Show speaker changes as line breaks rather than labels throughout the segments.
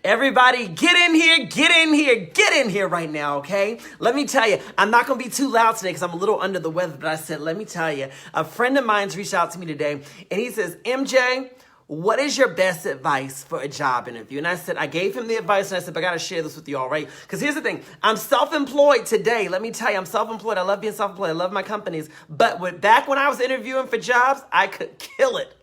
Everybody get in here, get in here, get in here right now, okay? Let me tell you, I'm not going to be too loud today because I'm a little under the weather, but I said, let me tell you, a friend of mine's reached out to me today, and he says, MJ, what is your best advice for a job interview? And I said, I gave him the advice, and I said, but I got to share this with you all, right? Because here's the thing. I'm self-employed today. Let me tell you, I'm self-employed. I love being self-employed. I love my companies. But back when I was interviewing for jobs, I could kill it.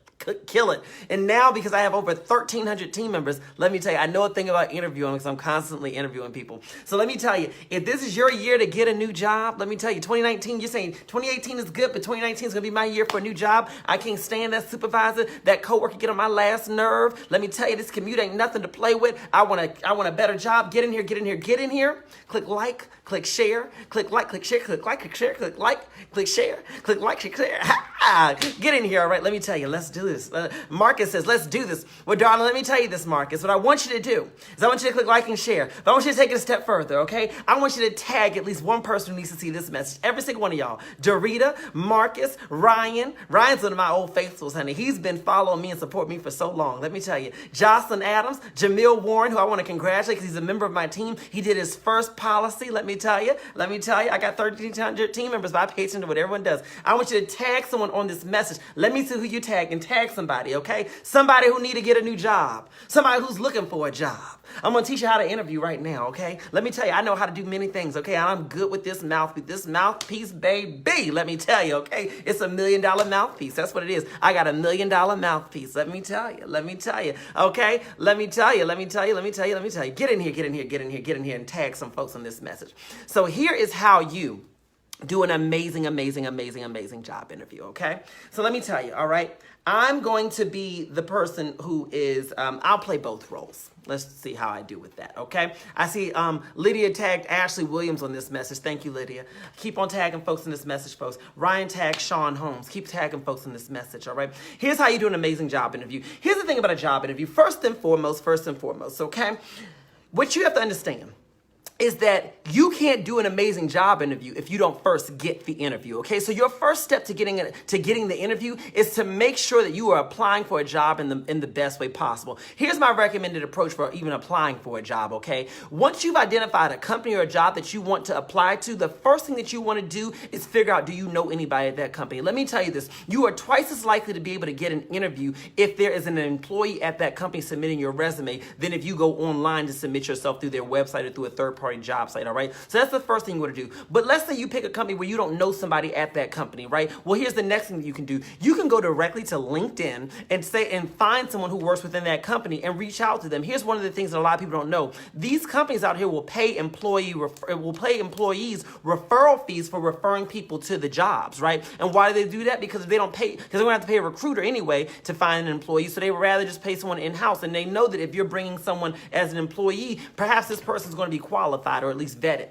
And now, because I have over 1,300 team members, let me tell you, I know a thing about interviewing because I'm constantly interviewing people. So let me tell you, if this is your year to get a new job, let me tell you, 2019, you're saying 2018 is good, but 2019 is going to be my year for a new job. I can't stand that supervisor, that coworker get on my last nerve. Let me tell you, this commute ain't nothing to play with. I want a better job. Get in here, get in here, get in here. Click like, click share, click like, click share, click like, click share, click like, click share, click like, click share. Get in here, all right? Let me tell you, let's do this. Marcus says, let's do this. Well, darling, let me tell you this, Marcus. What I want you to do is I want you to click like and share. But I want you to take it a step further, okay? I want you to tag at least one person who needs to see this message. Every single one of y'all. Dorita, Marcus, Ryan. Ryan's one of my old faithfuls, honey. He's been following me and supporting me for so long. Let me tell you. Jocelyn Adams, Jamil Warren, who I want to congratulate because he's a member of my team. He did his first policy. Let me tell you. I got 1,300 team members, but I pay attention to what everyone does. I want you to tag someone on this message. Let me see who you tag and tag somebody, okay? Somebody who need to get a new job. Somebody who's looking for a job. I'm going to teach you how to interview right now, okay? Let me tell you, I know how to do many things, okay? I'm good with this mouthpiece, baby. Let me tell you, okay? It's $1 million mouthpiece. That's what it is. I got $1 million mouthpiece. Let me tell you, okay? Let me tell you. Get in here, and tag some folks on this message. So here is how you do an amazing job interview, okay? So let me tell you, all right? I'm going to be the person who is, I'll play both roles. Let's see how I do with that, okay? I see Lydia tagged Ashley Williams on this message. Thank you, Lydia. Keep on tagging folks in this message, folks. Ryan tagged Sean Holmes. Keep tagging folks in this message, all right? Here's how you do an amazing job interview. Here's the thing about a job interview. First and foremost, okay? What you have to understand is that you can't do an amazing job interview if you don't first get the interview, okay? So your first step to getting the interview is to make sure that you are applying for a job in the best way possible. Here's my recommended approach for even applying for a job, okay? Once you've identified a company or a job that you want to apply to, the first thing that you want to do is figure out, do you know anybody at that company? Let me tell you this, you are twice as likely to be able to get an interview if there is an employee at that company submitting your resume than if you go online to submit yourself through their website or through a third-party job site, all right? So that's the first thing you want to do. But let's say you pick a company where you don't know somebody at that company, right? Well, here's the next thing that you can do. You can go directly to LinkedIn and find someone who works within that company and reach out to them. Here's one of the things that a lot of people don't know. These companies out here will pay employees referral fees for referring people to the jobs, right? And why do they do that? Because they don't have to pay a recruiter anyway to find an employee. So they would rather just pay someone in-house. And they know that if you're bringing someone as an employee, perhaps this person's going to be qualified or at least vetted.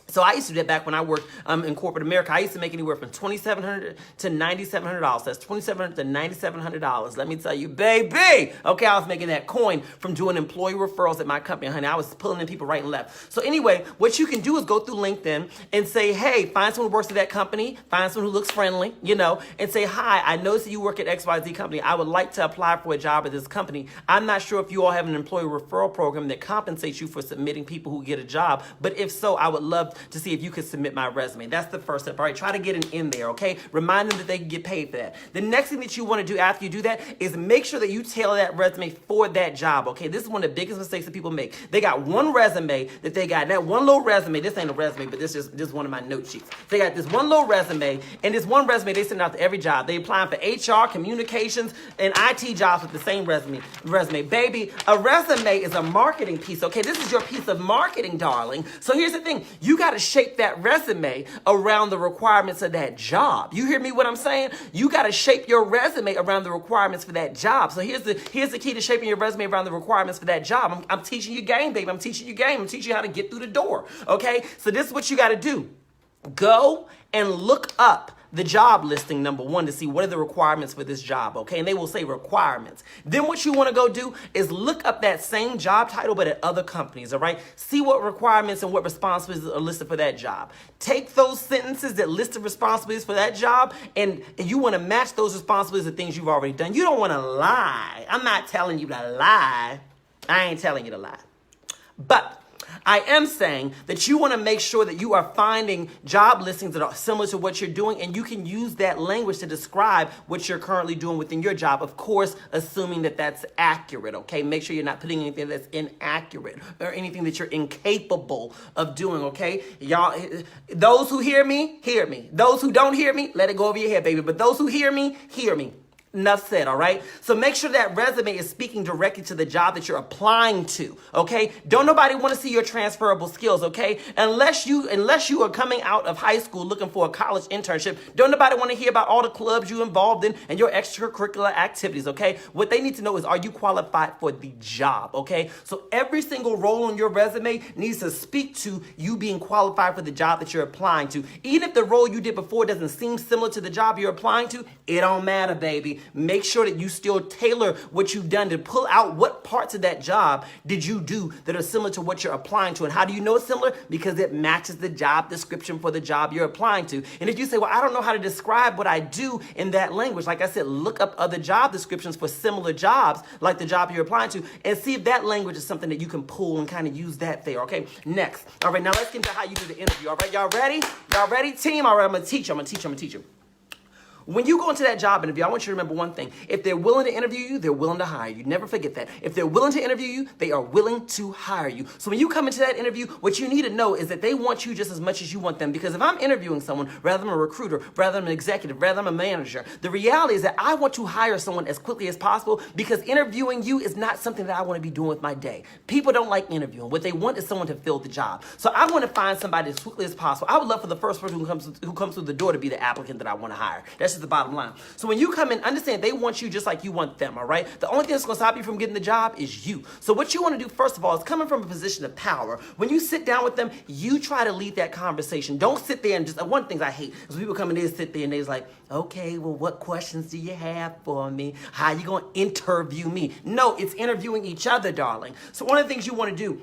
So I used to do that back when I worked in corporate America. I used to make anywhere from $2,700 to $9,700. That's $2,700 to $9,700. Let me tell you, baby. Okay, I was making that coin from doing employee referrals at my company, honey. I was pulling in people right and left. So anyway, what you can do is go through LinkedIn and say, hey, find someone who works at that company, find someone who looks friendly, and say, hi, I noticed that you work at XYZ company. I would like to apply for a job at this company. I'm not sure if you all have an employee referral program that compensates you for submitting people who get a job, but if so, I would love to see if you could submit my resume. That's the first step. All right, try to get in there, okay? Remind them that they can get paid for that. The next thing that you want to do after you do that is make sure that you tailor that resume for that job, okay? This is one of the biggest mistakes that people make. They got one resume that they got. That one little resume, this ain't a resume, but this is one of my note sheets. They got this one little resume, and this one resume they send out to every job. They applying for HR, communications, and IT jobs with the same resume. Baby, a resume is a marketing piece, okay? This is your piece of marketing, darling. So here's the thing. You got to shape that resume around the requirements of that job. You hear me what I'm saying? You got to shape your resume around the requirements for that job. So here's the key to shaping your resume around the requirements for that job. I'm teaching you game, baby. I'm teaching you game. I'm teaching you how to get through the door. Okay? So this is what you got to do. Go and look up the job listing, number one, to see what are the requirements for this job, okay? And they will say requirements. Then what you want to go do is look up that same job title, but at other companies, all right? See what requirements and what responsibilities are listed for that job. Take those sentences that list the responsibilities for that job, and you want to match those responsibilities to things you've already done. You don't want to lie. I'm not telling you to lie. I ain't telling you to lie. But I am saying that you want to make sure that you are finding job listings that are similar to what you're doing, and you can use that language to describe what you're currently doing within your job. Of course, assuming that that's accurate, okay? Make sure you're not putting anything that's inaccurate or anything that you're incapable of doing, okay? Y'all, those who hear me, hear me. Those who don't hear me, let it go over your head, baby. But those who hear me, hear me. Enough said, all right? So make sure that resume is speaking directly to the job that you're applying to, okay? Don't nobody want to see your transferable skills, okay? Unless you are coming out of high school looking for a college internship, don't nobody want to hear about all the clubs you involved in and your extracurricular activities, okay? What they need to know is, are you qualified for the job, okay? So every single role on your resume needs to speak to you being qualified for the job that you're applying to. Even if the role you did before doesn't seem similar to the job you're applying to, it don't matter, baby. Make sure that you still tailor what you've done to pull out what parts of that job did you do that are similar to what you're applying to. And how do you know it's similar? Because it matches the job description for the job you're applying to. And if you say, well, I don't know how to describe what I do in that language, like I said, look up other job descriptions for similar jobs like the job you're applying to and see if that language is something that you can pull and kind of use that there, okay? Next. All right, now let's get into how you do the interview, all right? Y'all ready? Y'all ready, team? All right, I'm going to teach you. When you go into that job interview, I want you to remember one thing. If they're willing to interview you, they're willing to hire you. Never forget that. If they're willing to interview you, they are willing to hire you. So when you come into that interview, what you need to know is that they want you just as much as you want them. Because if I'm interviewing someone, rather than a recruiter, rather than an executive, rather than a manager, the reality is that I want to hire someone as quickly as possible because interviewing you is not something that I want to be doing with my day. People don't like interviewing. What they want is someone to fill the job. So I want to find somebody as quickly as possible. I would love for the first person who comes through the door to be the applicant that I want to hire. That's just the bottom line. So when you come in, understand they want you just like you want them, all right? The only thing that's going to stop you from getting the job is you. So what you want to do, first of all, is coming from a position of power. When you sit down with them, you try to lead that conversation. Don't sit there and just, one of the things I hate is people come in there and sit there and they're like, okay, well, what questions do you have for me? How are you going to interview me? No, it's interviewing each other, darling. So one of the things you want to do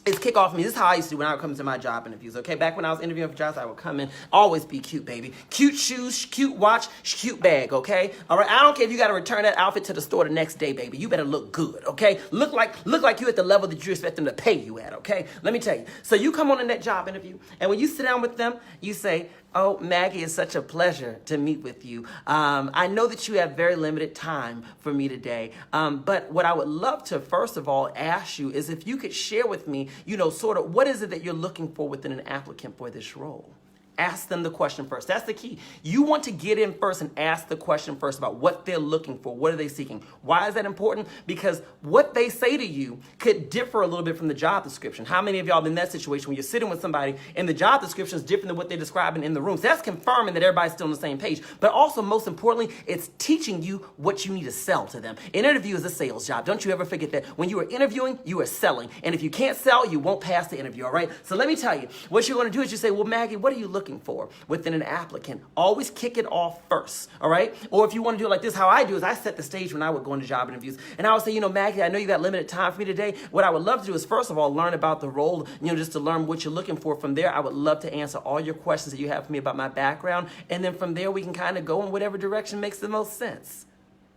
is kick off me. This is how I used to do when I would come to my job interviews, okay? Back when I was interviewing for jobs, I would come in, always be cute, baby. Cute shoes, cute watch, cute bag, okay? All right, I don't care if you got to return that outfit to the store the next day, baby. You better look good, okay? Look like you at the level that you expect them to pay you at, okay? Let me tell you. So you come on in that job interview, and when you sit down with them, you say, oh, Maggie, it's such a pleasure to meet with you. I know that you have very limited time for me today, but what I would love to, first of all, ask you is if you could share with me, sort of what is it that you're looking for within an applicant for this role? Ask them the question first. That's the key. You want to get in first and ask the question first about what they're looking for. What are they seeking? Why is that important? Because what they say to you could differ a little bit from the job description. How many of y'all been in that situation when you're sitting with somebody and the job description is different than what they're describing in the room? So that's confirming that everybody's still on the same page. But also, most importantly, it's teaching you what you need to sell to them. An interview is a sales job. Don't you ever forget that. When you are interviewing, you are selling. And if you can't sell, you won't pass the interview, all right? So let me tell you, what you're going to do is you say, well, Maggie, what are you looking for within an applicant? Always kick it off first, all right? Or if you want to do it like this, how I do is I set the stage when I would go into job interviews. And I would say, Maggie, I know you got limited time for me today. What I would love to do is, first of all, learn about the role, just to learn what you're looking for. From there, I would love to answer all your questions that you have for me about my background. And then from there, we can kind of go in whatever direction makes the most sense.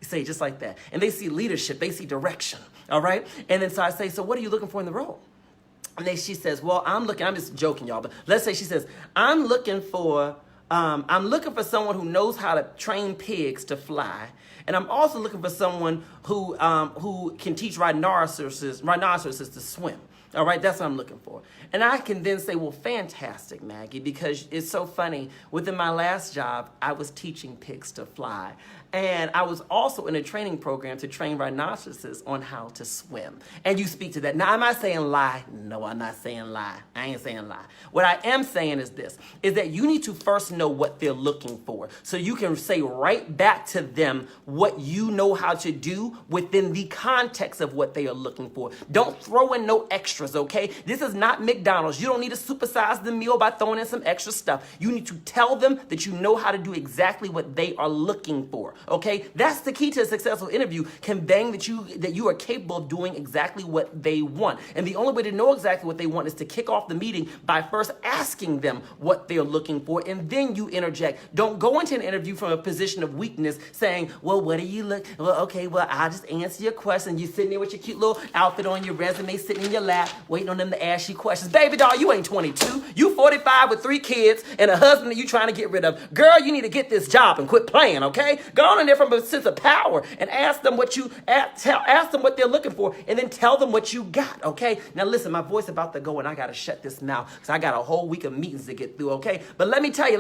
You say it just like that. And they see leadership, they see direction, all right? And then so I say, so what are you looking for in the role? And then she says, well, I'm just joking, y'all, but let's say she says, I'm looking for someone who knows how to train pigs to fly. And I'm also looking for someone who can teach rhinoceroses to swim. All right, that's what I'm looking for. And I can then say, well, fantastic, Maggie, because it's so funny. Within my last job, I was teaching pigs to fly. And I was also in a training program to train rhinoceroses on how to swim. And you speak to that. Now, am I saying lie? No, I'm not saying lie. I ain't saying lie. What I am saying is this, is that you need to first know what they're looking for. So you can say right back to them what you know how to do within the context of what they are looking for. Don't throw in no extras, okay? This is not McDonald's. You don't need to supersize the meal by throwing in some extra stuff. You need to tell them that you know how to do exactly what they are looking for. okay? That's the key to a successful interview, conveying that you are capable of doing exactly what they want. And the only way to know exactly what they want is to kick off the meeting by first asking them what they're looking for, and then you interject. Don't go into an interview from a position of weakness saying, well, what do you look, well, okay, well, I'll just answer your question. You sitting there with your cute little outfit on, your resume sitting in your lap, waiting on them to ask you questions. Baby doll, you ain't 22. You 45 with 3 kids and a husband that you trying to get rid of. Girl, you need to get this job and quit playing, okay? Go on in there from a sense of power and ask them what ask them what they're looking for, and then tell them what you got, okay? Now listen, my voice about to go and I got to shut this now because I got a whole week of meetings to get through, okay? But let me tell you,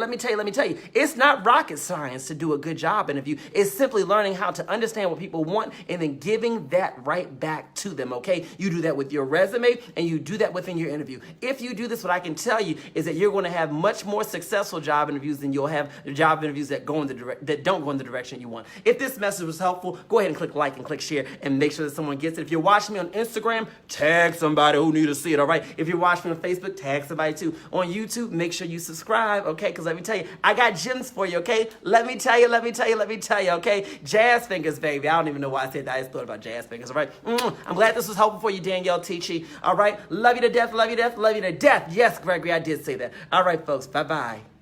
it's not rocket science to do a good job interview. It's simply learning how to understand what people want and then giving that right back to them, okay? You do that with your resume and you do that within your interview. If you do this, what I can tell you is that you're going to have much more successful job interviews than you'll have job interviews that don't go in the direction you want. If this message was helpful, go ahead and click like and click share and make sure that someone gets it. If you're watching me on Instagram, tag somebody who needs to see it, all right? If you're watching me on Facebook, tag somebody too. On YouTube, make sure you subscribe, okay? Because let me tell you, I got gems for you, okay? Let me tell you, okay? Jazz fingers, baby. I don't even know why I said that. I just thought about jazz fingers, all right? I'm glad this was helpful for you, Danielle Tichy, all right? Love you to death, love you to death, love you to death. Yes, Gregory, I did say that. All right, folks, bye-bye.